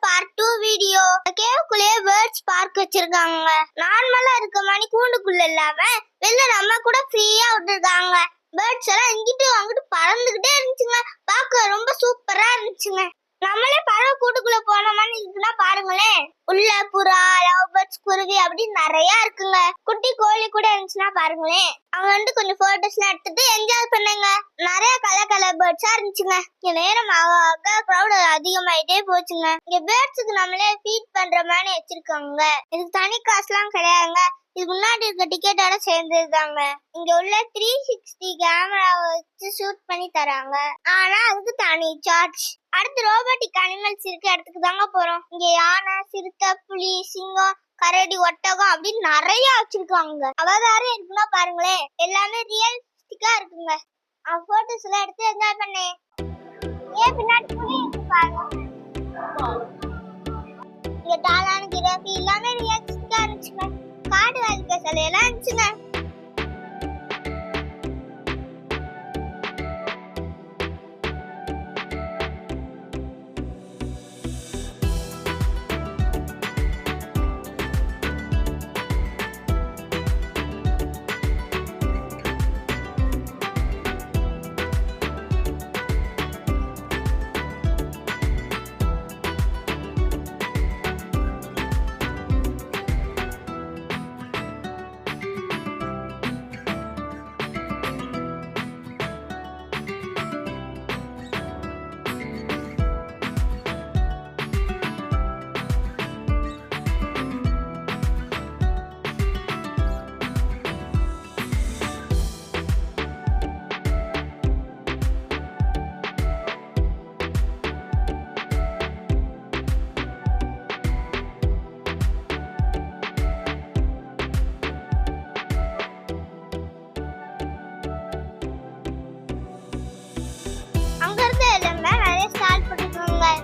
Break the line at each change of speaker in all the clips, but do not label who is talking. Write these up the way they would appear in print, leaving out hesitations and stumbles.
Part 2 video. கேவுக்குள்ளேயே birds park வச்சிருக்காங்க. நார்மலா இருக்க மாதிரி கூண்டுக்குள்ள இல்லாம வெளில நம்ம கூட ஃப்ரீயா விட்டுருக்காங்க. பேர்ட்ஸ் எல்லாம் இங்கிட்டு அங்கிட்டு பறந்துகிட்டே இருந்துச்சுங்க. பார்க்க ரொம்ப சூப்பரா இருந்துச்சுங்க. நம்மளே பறவை கூட்டுக்குள்ள போன மாதிரி இருக்குன்னா பாருங்களேன். உள்ள புறா, லவ் பேர்ட்ஸ், குருவி அப்படின்னு நிறைய இருக்குங்க. குட்டி கோழி கூட இருந்துச்சுன்னா பாருங்களேன். அவங்க வந்து கொஞ்சம் போட்டோஸ் எல்லாம் எடுத்துட்டு என்ஜாய் பண்ணுங்க. நிறைய கலர் பேர்ட்ஸா இருந்துச்சுங்க. இங்க நேரம் க்ரௌட் அதிகமாயிட்டே போச்சுங்க. இங்க பேர்ட்ஸுக்கு நம்மளே ஃபீட் பண்ற மாதிரி வச்சிருக்காங்க. இதுக்கு தனி காசு எல்லாம் கிடையாதுங்க. இது முன்னாடி இருக்க டிக்கெட்டோட சேர்ந்துருந்தாங்க. இங்க உள்ள 360 கேமரா வச்சு ஷூட் பண்ணி தராங்க. ஆனா அதுக்கு தனி சார்ஜ். அடுத்து ரோபோட்டிக் அனிமல்ஸ் இருக்க இடத்துக்கு தாங்க போறோம். இங்க யானை, சிறுத்தை, புலி, சிங்கம், கரடி, ஒட்டகம் அப்படின்னு நிறைய வச்சிருக்காங்க. அவதாரம் இருக்குன்னா பாருங்களேன். எல்லாமே ரியலிஸ்டிக்கா இருக்குங்க. போட்டோஸ் எல்லாம் எடுத்து என்ஜாய் பண்ணேன். ஏன் பின்னாடி புலி இருக்கு பாருங்க. இங்க டாலான கிராஃபி எல்லாமே ரியலிஸ்டிக்கா இருந்துச்சுங்க. காடு வாழ்க்கை சிலையெல்லாம் இருந்துச்சுங்க.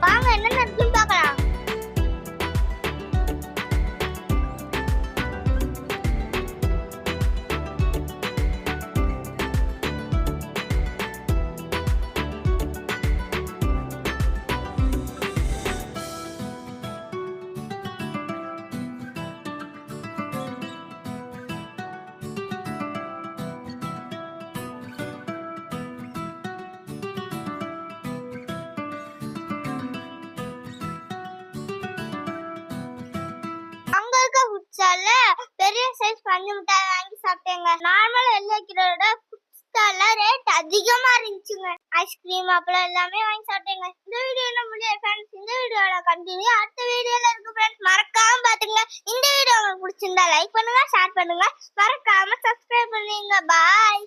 வாங்க என்ன நடக்குன்னு பார்க்கலாம். பெரிய சைஸ் பஞ்சு மிட்டாய் வாங்கி சாப்பிட்டேங்க. நார்மல் எல்லா ரேட் அதிகமா இருந்துச்சுங்க. ஐஸ்கிரீம் அப்பளம் எல்லாமே வாங்கி சாப்பிட்டேங்க. இந்த வீடியோ முடியாது ஃப்ரெண்ட்ஸ். இந்த வீடியோல கண்டினியூ அடுத்த வீடியோல இருக்கு ஃப்ரெண்ட்ஸ். மறக்காம பாத்துங்க. இந்த வீடியோ உங்களுக்கு பிடிச்சிருந்தா லைக் பண்ணுங்க, ஷேர் பண்ணுங்க, மறக்காம சப்ஸ்கிரைப் பண்ணுங்க. பாய்.